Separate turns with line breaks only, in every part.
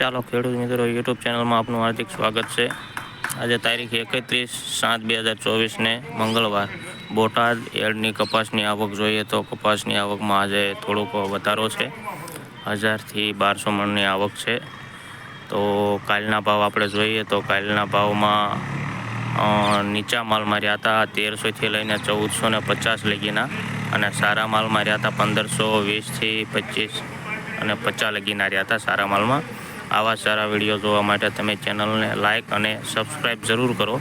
ચાલો ખેડૂત મિત્રો યુટ્યુબ ચેનલમાં આપનું હાર્દિક સ્વાગત છે। આજે તારીખ 31/7/2024 મંગળવાર બોટાદ એડની કપાસની આવક જોઈએ તો કપાસની આવકમાં આજે થોડોક વધારો છે। 1000 થી 1200 મણની આવક છે। તો કાલના ભાવ આપણે જોઈએ તો કાલના ભાવમાં નીચા માલમાં રહ્યા હતા 1300 થી લઈને 1450 લગીના, અને સારા માલમાં રહ્યા હતા 1520 થી 25 અને 50 લગીના રહ્યા હતા સારા માલમાં। આવા સારા વિડીયો જોવા માટે તમે ચેનલને લાઇક અને સબસ્ક્રાઈબ જરૂર કરો।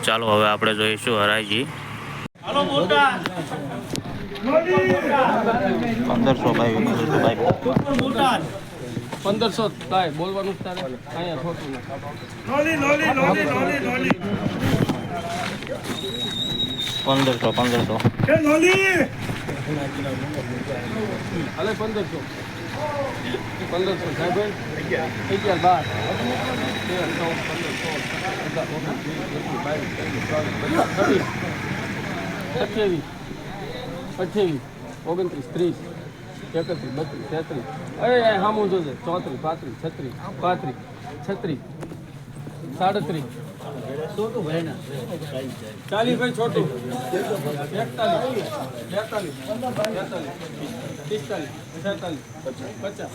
ચાલો હવે આપણે જોઈશું હરાજી। 1500 ભાઈ
1500 કાય બોલવાનું તારે અહીંયા ખોટું
લોલી લોલી લોલી લોલી લોલી
1500
એ લોલી
હાલે 1500 સાહેબ 11 12 28 29 30 31 32 33 અરે સામું જોજે 34 35 36 35 36 37 40 ભાઈ છોટું 41 42 43 45 50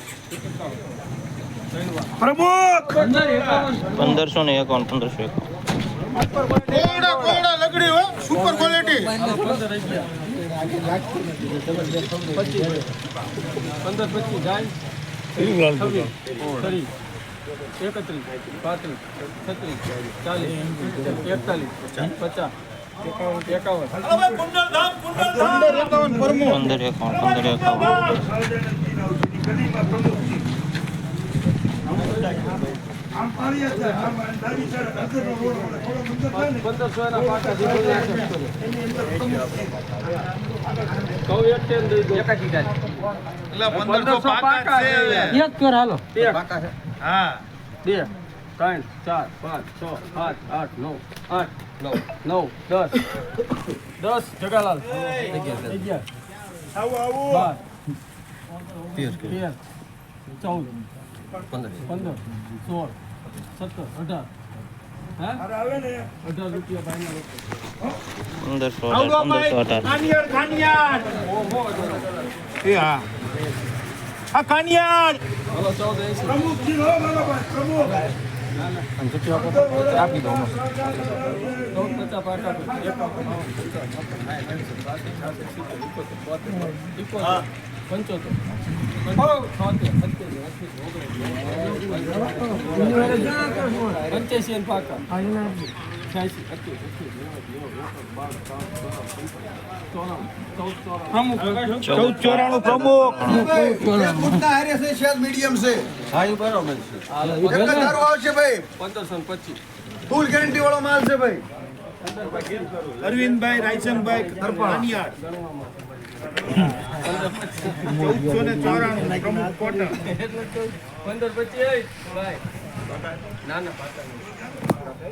પ્રમુખ
1500 ને 1551
કોડા લગડી હો સુપર ક્વોલિટી
15 25 જાય 31 35 36 40 41 50 10 જગાલાલ 11
આવો આવો
12 13 14 15 16 17 18 હા
અરે આવે ને
18 રૂપિયા ભાઈના
1518
કાનિયાર કાનિયાર એ હા આ કાનિયાર
હલો 14
પ્રમુખ જી હો મારો ભાઈ પ્રમુખ
આપી દો 50 પાકા 85 પાકા
1494 પ્રમુખ
મોટા હારે છે શેર મીડિયમ છે
હા બરોબર છે
એક જ ધારો આવશે ભાઈ
1525
ફૂલ ગેરંટી વાળો માલ છે ભાઈ
અરવિંદભાઈ રાયચંદભાઈ કાનિયાર 1494 પ્રમુખ કોટન
1528 ભાઈ ના ના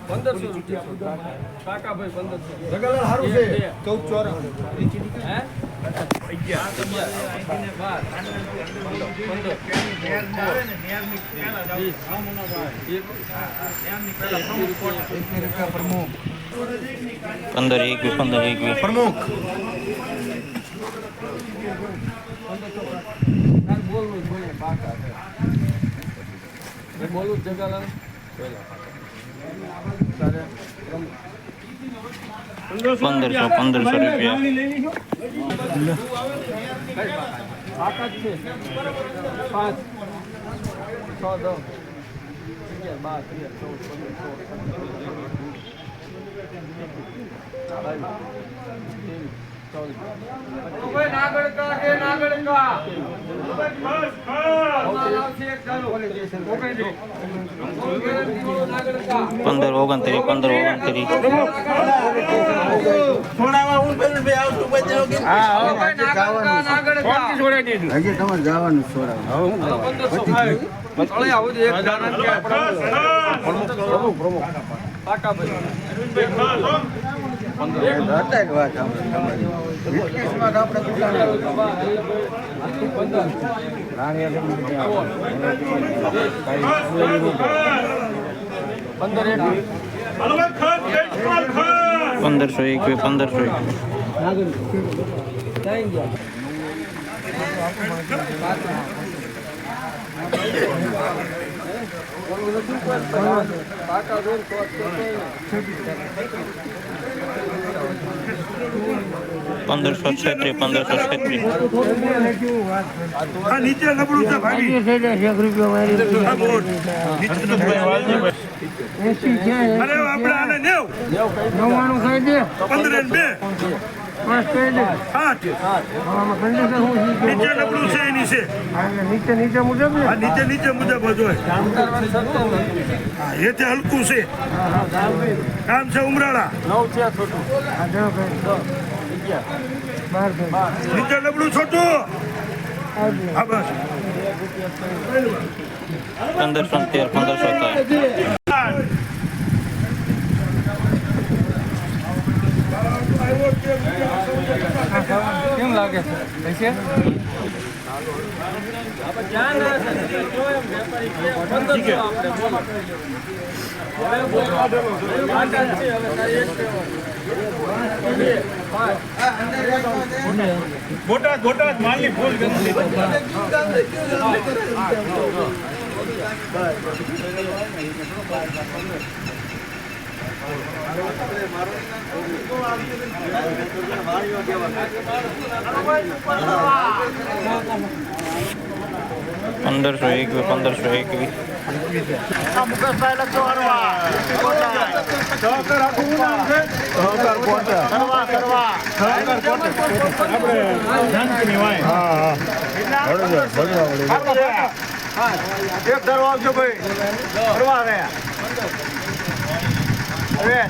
1500 રૂપિયા કાકા ભાઈ 1500
જગાલાલ હારું છે
1494 હે
1521
પ્રમુખ
બોલું કાકા બોલું જગાલાલ તારે
1500 રૂપિયા
કાકા છે 5 6 10 12
હજી તમારે જવાનું
પંદરસો એકવી 1521 1536
આ નીચે નબળું છે ભાઈ આ બોટ અરે આપણે આને નેવ 15 ને 2 8 નીચે નબળું છે એની છે નીચે મુજબ હોય એથી હલકું છે કામ છે ઉમરાળા નીચે નબળું છોટું હા બસ
1513 1517
કેમ લાગે છે પૈસે ધ્યાન રાખે જો એમ વેપારી કે 1500 આપણે
બોટાદ માલની ફૂલ
પંદરસો એકવી 1521
એક ધારો આવજો ભાઈ ફરવા રહ્યા હવે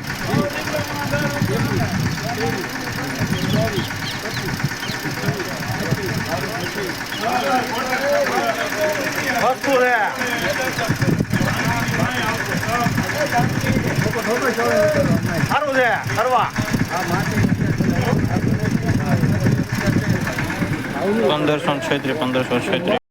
વસ્તુ રે સારું છે ફરવા
1536 1536